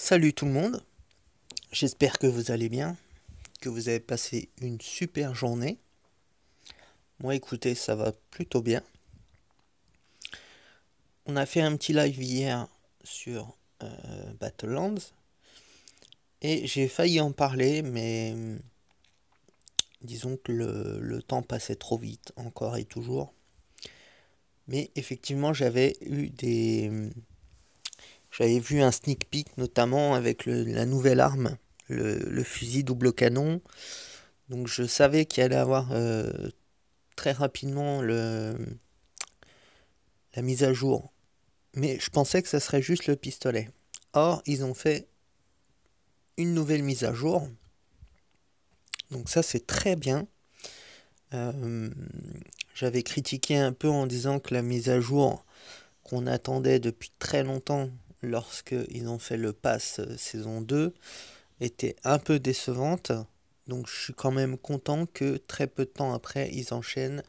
Salut tout le monde, j'espère que vous allez bien, que vous avez passé une super journée. Moi écoutez, ça va plutôt bien. On a fait un petit live hier sur Battlelands et j'ai failli en parler, mais disons que le temps passait trop vite, encore et toujours. Mais effectivement, j'avais vu un sneak peek notamment avec la nouvelle arme, le fusil double canon. Donc je savais qu'il allait avoir très rapidement la mise à jour. Mais je pensais que ça serait juste le pistolet. Or, ils ont fait une nouvelle mise à jour. Donc ça, c'est très bien. Euh, J'avais critiqué un peu en disant que la mise à jour qu'on attendait depuis très longtemps lorsqu'ils ont fait le pass saison 2 était un peu décevante. Donc je suis quand même content que très peu de temps après, ils enchaînent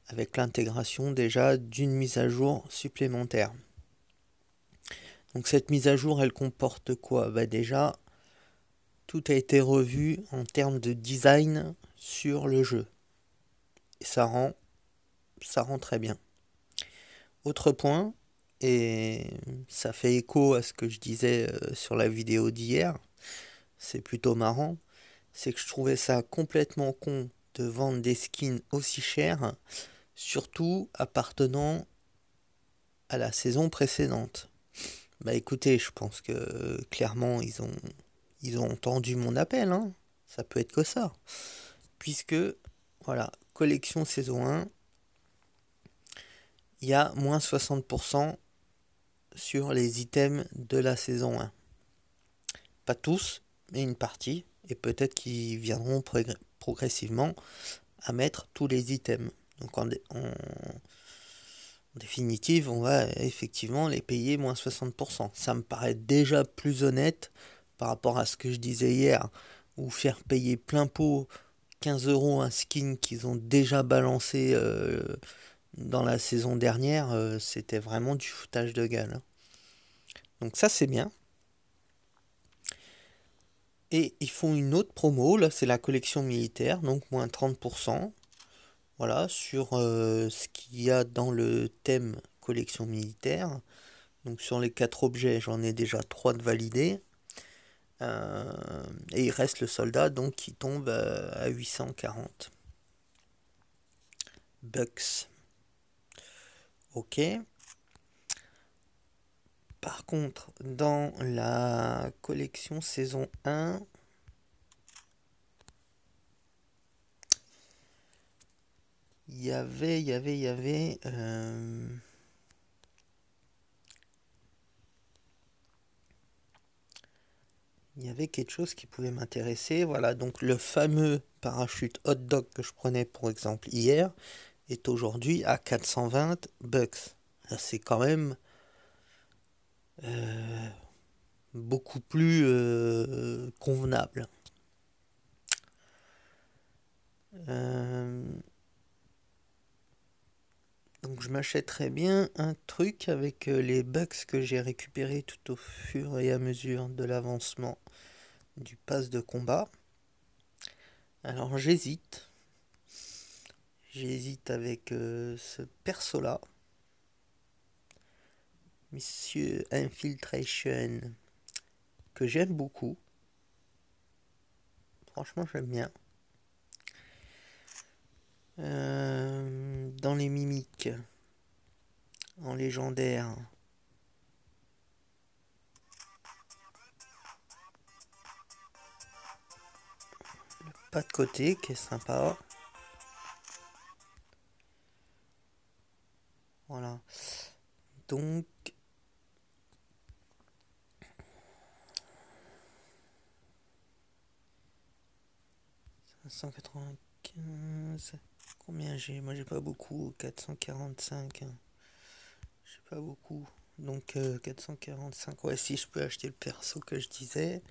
avec l'intégration déjà d'une mise à jour supplémentaire. Donc cette mise à jour, elle comporte quoi? Bah déjà, tout a été revu en termes de design sur le jeu. Et ça rend très bien. Autre point, et ça fait écho à ce que je disais sur la vidéo d'hier, c'est plutôt marrant, c'est que je trouvais ça complètement con de vendre des skins aussi chers, surtout appartenant à la saison précédente. Bah écoutez, je pense que clairement ils ont entendu mon appel, hein. Ça peut être que ça. Puisque, voilà, collection saison 1, il y a moins 60% sur les items de la saison 1. Pas tous, mais une partie. Et peut-être qu'ils viendront progressivement à mettre tous les items. Donc en définitive, on va effectivement les payer moins 60%. Ça me paraît déjà plus honnête par rapport à ce que je disais hier, ou faire payer plein pot 15 euros un skin qu'ils ont déjà balancé dans la saison dernière, c'était vraiment du foutage de gueule, hein. Donc ça c'est bien. Et ils font une autre promo, là c'est la collection militaire, donc moins 30%. Voilà, sur ce qu'il y a dans le thème collection militaire. Donc sur les 4 objets, j'en ai déjà 3 de validés. Et il reste le soldat donc qui tombe à 840 bucks. Ok. Par contre, dans la collection saison 1, il y avait, il y avait quelque chose qui pouvait m'intéresser. Voilà, donc le fameux parachute hot dog que je prenais pour exemple hier est aujourd'hui à 420 bucks. C'est quand même beaucoup plus convenable. Euh, donc je m'achèterais bien un truc avec les bucks que j'ai récupérés tout au fur et à mesure de l'avancement du pass de combat. Alors j'hésite avec ce perso là, Monsieur Infiltration, que j'aime beaucoup. Franchement j'aime bien. Dans les mimiques, en légendaire, pas de côté qui est sympa. Voilà. Donc 595. Combien j'ai? Moi j'ai pas beaucoup. 445, hein. J'ai pas beaucoup. Donc 445. Ouais, si je peux acheter le perso que je disais.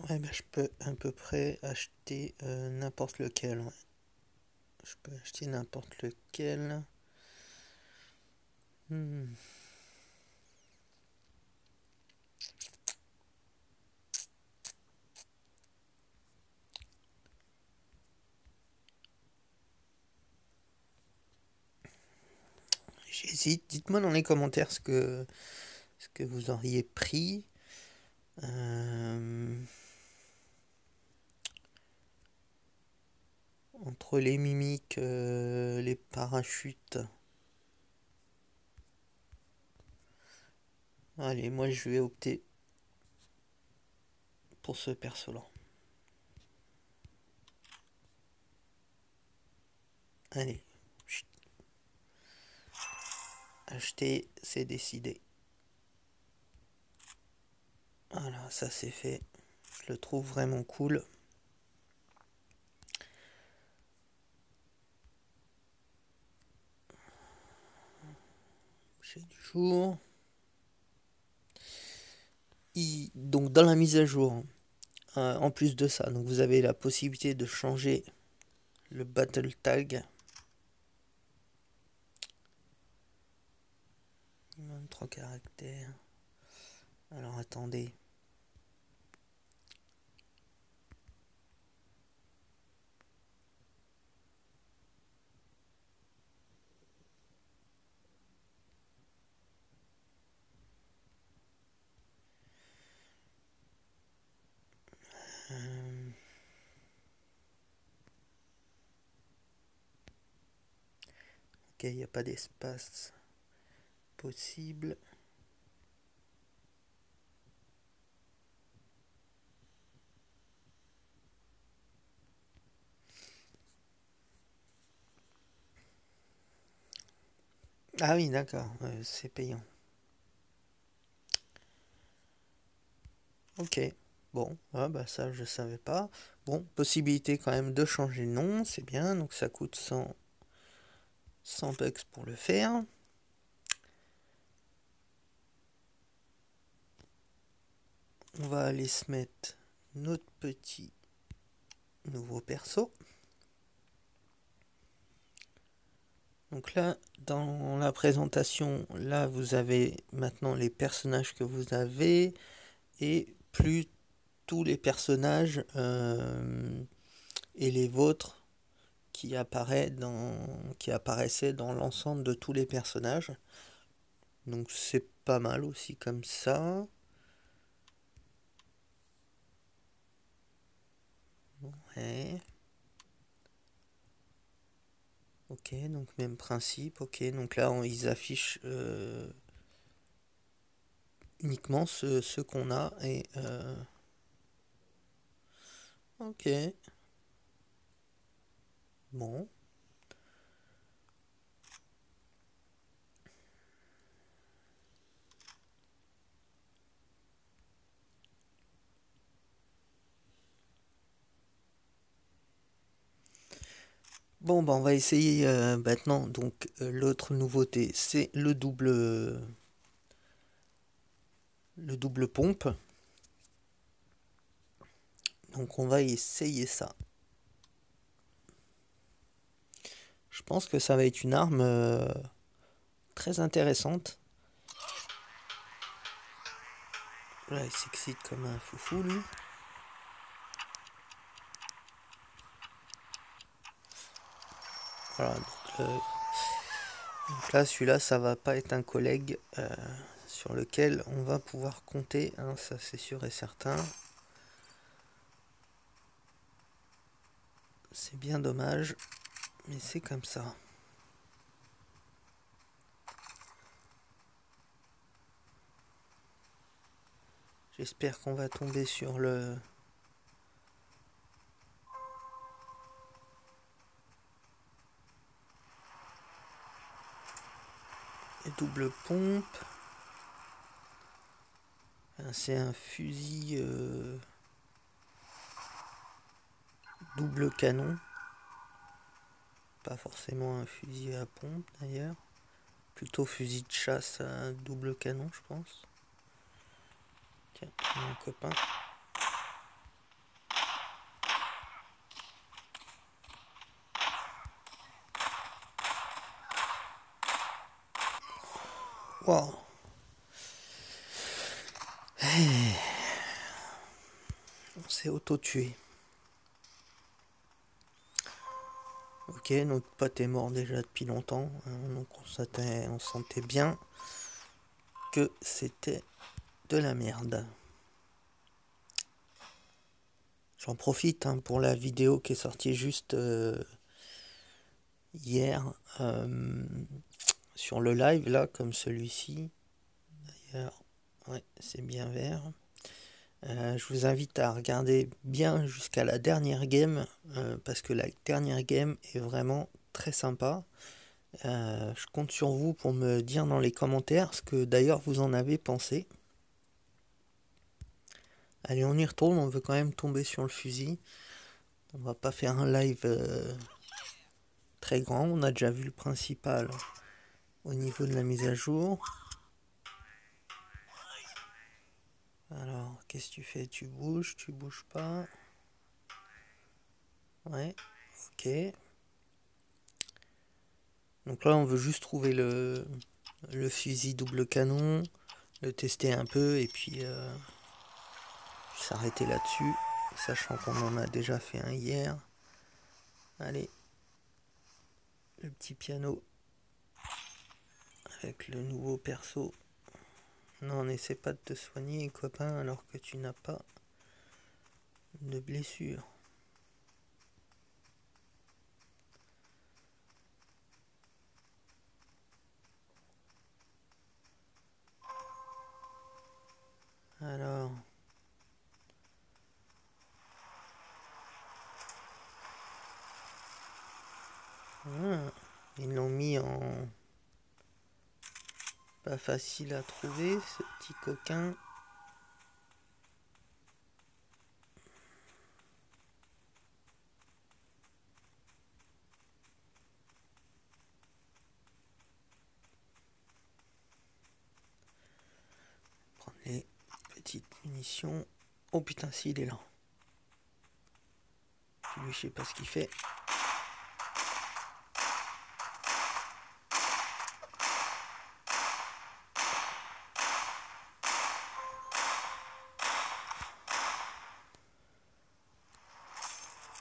Ouais, bah, je peux à peu près acheter n'importe lequel. Ouais. Je peux acheter n'importe lequel. Hmm. J'hésite. Dites-moi dans les commentaires ce que vous auriez pris. Entre les mimiques, les parachutes. Allez, moi je vais opter pour ce perso-là. Allez. Chut. Acheter, c'est décidé. Voilà, ça c'est fait. Je le trouve vraiment cool. J'ai du jour. Donc dans la mise à jour, en plus de ça, donc vous avez la possibilité de changer le battle tag. 3 caractères. Alors attendez. Ok, il n'y a pas d'espace possible. Ah oui, d'accord, c'est payant. Ok, bon, ah bah ça je savais pas. Bon, possibilité quand même de changer de nom, c'est bien, donc ça coûte 100 bucks pour le faire. On va aller se mettre notre petit nouveau perso. Donc là, dans la présentation, là vous avez maintenant les personnages que vous avez et plus tous les personnages et les vôtres qui apparaissaient dans l'ensemble de tous les personnages. Donc c'est pas mal aussi comme ça. Ouais. Ok, donc même principe. Ok, donc là ils affichent uniquement ceux qu'on a et ok. Bon. Bon, bah on va essayer maintenant. Donc l'autre nouveauté, c'est le double pompe. Donc on va essayer ça. Je pense que ça va être une arme très intéressante. Là, il s'excite comme un foufou, lui. Voilà, donc là, celui-là, ça va pas être un collègue sur lequel on va pouvoir compter, hein, ça c'est sûr et certain. C'est bien dommage, mais c'est comme ça. J'espère qu'on va tomber sur le double pompe. C'est un fusil double canon. Pas forcément un fusil à pompe d'ailleurs. Plutôt fusil de chasse à double canon, je pense. Tiens, mon copain. Wow. On s'est auto-tué. Ok, notre pote est mort déjà depuis longtemps, hein, donc on sentait bien que c'était de la merde. J'en profite hein, pour la vidéo qui est sortie juste hier sur le live là, comme celui-ci. D'ailleurs, ouais, c'est bien vert. Je vous invite à regarder bien jusqu'à la dernière game parce que la dernière game est vraiment très sympa. Je compte sur vous pour me dire dans les commentaires ce que d'ailleurs vous en avez pensé. Allez, on y retourne, on veut quand même tomber sur le fusil. On va pas faire un live très grand, on a déjà vu le principal au niveau de la mise à jour. Alors, qu'est-ce que tu fais? Tu bouges pas. Ouais, ok. Donc là, on veut juste trouver le fusil double canon, le tester un peu et puis s'arrêter là-dessus, sachant qu'on en a déjà fait un hier. Allez, le petit piano avec le nouveau perso. Non, n'essaie pas de te soigner, copain, alors que tu n'as pas de blessure. Alors... Ah, ils l'ont mis en... Pas facile à trouver, ce petit coquin. Prendre les petites munitions. Oh putain, si, il est là. Lui, je sais pas ce qu'il fait.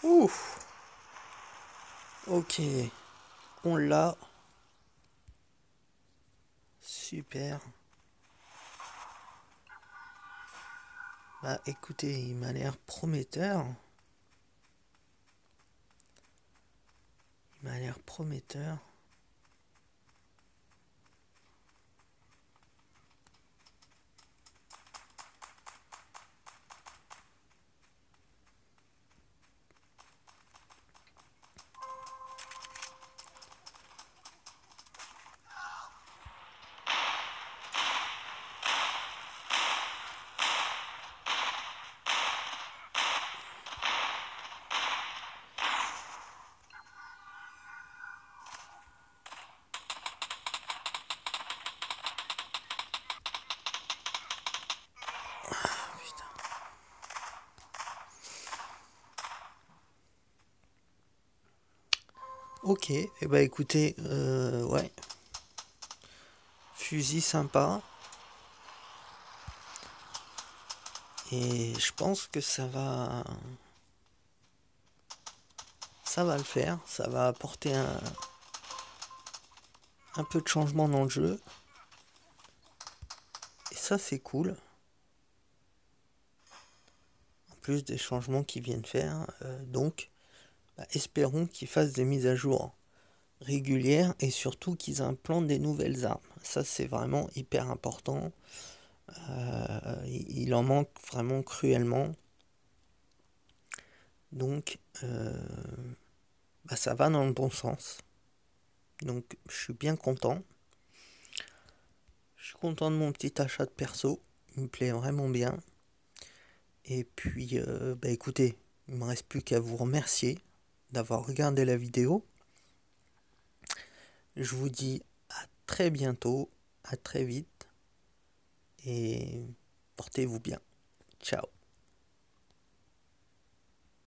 Ouf. Ok. On l'a. Super. Bah écoutez, il m'a l'air prometteur. Il m'a l'air prometteur. Ok, et bah écoutez, ouais. Fusil sympa. Et je pense que ça va le faire. Ça va apporter un peu de changement dans le jeu. Et ça, c'est cool. En plus des changements qu'ils viennent faire. Donc, bah, espérons qu'ils fassent des mises à jour régulières et surtout qu'ils implantent des nouvelles armes. Ça, c'est vraiment hyper important. Il en manque vraiment cruellement. Donc, bah, ça va dans le bon sens. Donc, je suis bien content. Je suis content de mon petit achat de perso. Il me plaît vraiment bien. Et puis, bah écoutez, il ne me reste plus qu'à vous remercier d'avoir regardé la vidéo. Je vous dis à très bientôt, à très vite. Et portez-vous bien. Ciao.